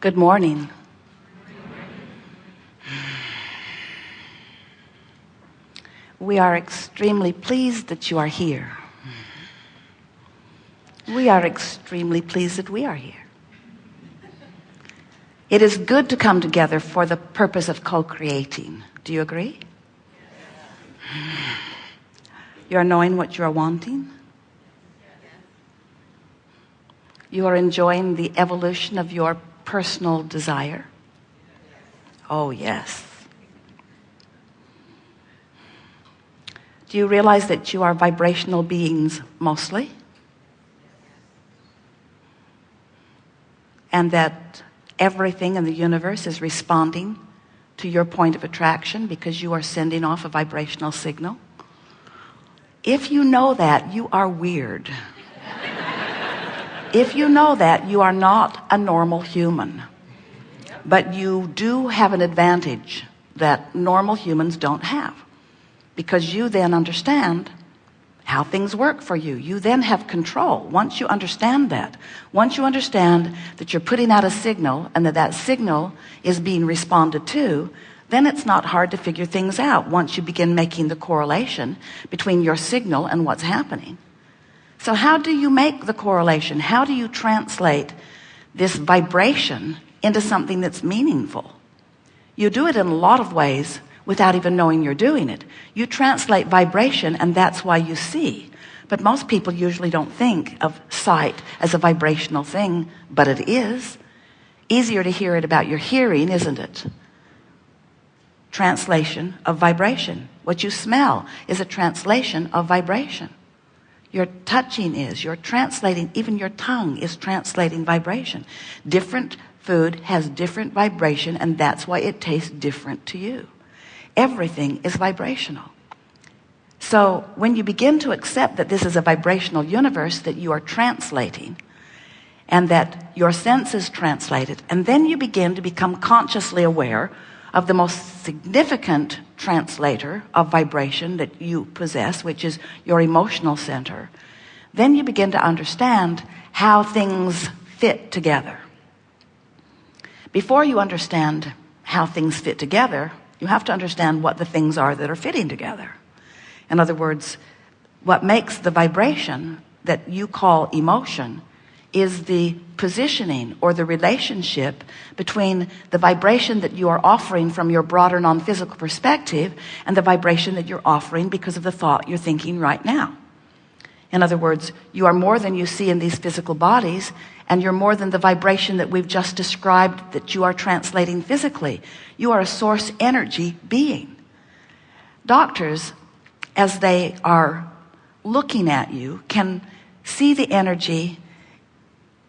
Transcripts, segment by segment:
Good morning. We are extremely pleased that you are here. We are extremely pleased that we are here. It is good to come together for the purpose of co-creating. Do you agree? You are knowing what you are wanting. You are enjoying the evolution of your personal desire. Oh, yes. Do you realize that you are vibrational beings mostly? And that everything in the universe is responding to your point of attraction because you are sending off a vibrational signal? If you know that, you are weird. If you know that, you are not a normal human. But you do have an advantage that normal humans don't have. Because you then understand how things work for you. You then have control. Once you understand that, once you understand that you're putting out a signal and that signal is being responded to, then it's not hard to figure things out once you begin making the correlation between your signal and what's happening. So how do you make the correlation? How do you translate this vibration into something that's meaningful? You do it in a lot of ways without even knowing you're doing it. You translate vibration, and that's why you see. But most people usually don't think of sight as a vibrational thing, but it is. Easier to hear it about your hearing, isn't it? Translation of vibration. What you smell is a translation of vibration. Your touching is, you're translating, even your tongue is translating vibration. Different food has different vibration, and that's why it tastes different to you. Everything is vibrational. So when you begin to accept that this is a vibrational universe that you are translating, and that your senses translate it, and then you begin to become consciously aware of the most significant translator of vibration that you possess, which is your emotional center, then you begin to understand how things fit together. Before you understand how things fit together, you have to understand what the things are that are fitting together. In other words, what makes the vibration that you call emotion is the positioning or the relationship between the vibration that you are offering from your broader non-physical perspective and the vibration that you're offering because of the thought you're thinking right now. In other words, you are more than you see in these physical bodies, and you're more than the vibration that we've just described that you are translating physically. You are a source energy being. Doctors, as they are looking at you, can see the energy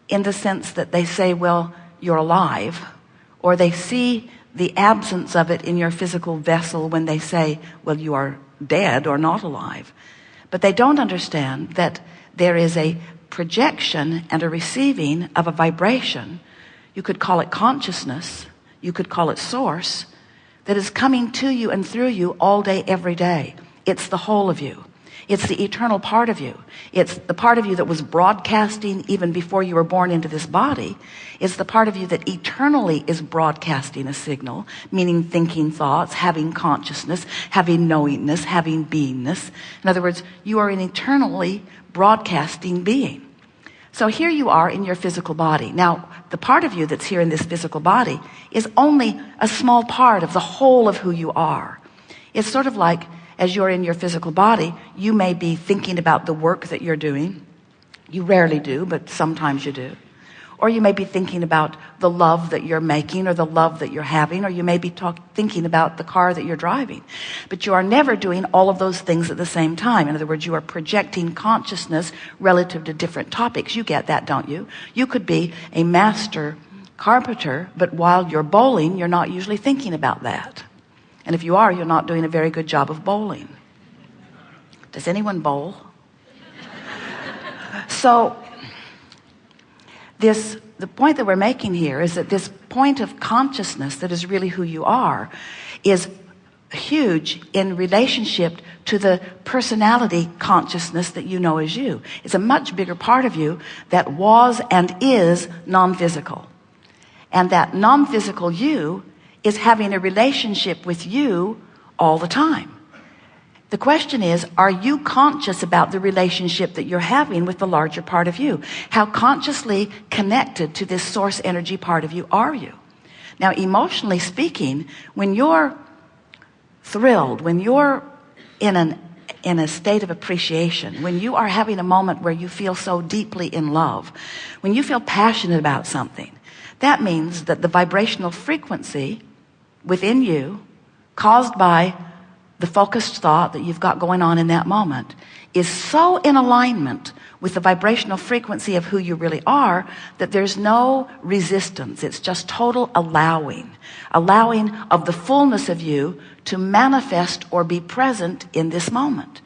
in the sense that they say, well, you're alive, or they see the absence of it in your physical vessel when they say, well, you are dead or not alive. But they don't understand that there is a projection and a receiving of a vibration. You could call it consciousness, you could call it source, that is coming to you and through you all day, every day. It's the whole of you. It's the eternal part of you. It's the part of you that was broadcasting even before you were born into this body. It's the part of you that eternally is broadcasting a signal, meaning thinking thoughts, having consciousness, having knowingness, having beingness. In other words, you are an eternally broadcasting being. So here you are in your physical body. Now, the part of you that's here in this physical body is only a small part of the whole of who you are. It's sort of like, as you're in your physical body, you may be thinking about the work that you're doing. You rarely do, but sometimes you do. Or you may be thinking about the love that you're making or the love that you're having, or you may be thinking about the car that you're driving. But you are never doing all of those things at the same time. In other words, you are projecting consciousness relative to different topics. You get that, don't you? You could be a master carpenter, but while you're bowling, you're not usually thinking about that. And if you are, you're not doing a very good job of bowling. Does anyone bowl? So the point that we're making here is that this point of consciousness that is really who you are is huge in relationship to the personality consciousness that you know as you. It's a much bigger part of you that was and is non-physical. And that non-physical you is having a relationship with you all the time. The question is, are you conscious about the relationship that you're having with the larger part of you? How consciously connected to this source energy part of you are you? Now, emotionally speaking, when you're thrilled, when you're in a state of appreciation, when you are having a moment where you feel so deeply in love, when you feel passionate about something, that means that the vibrational frequency within you, caused by the focused thought that you've got going on in that moment, is so in alignment with the vibrational frequency of who you really are that there's no resistance. It's just total allowing of the fullness of you to manifest or be present in this moment.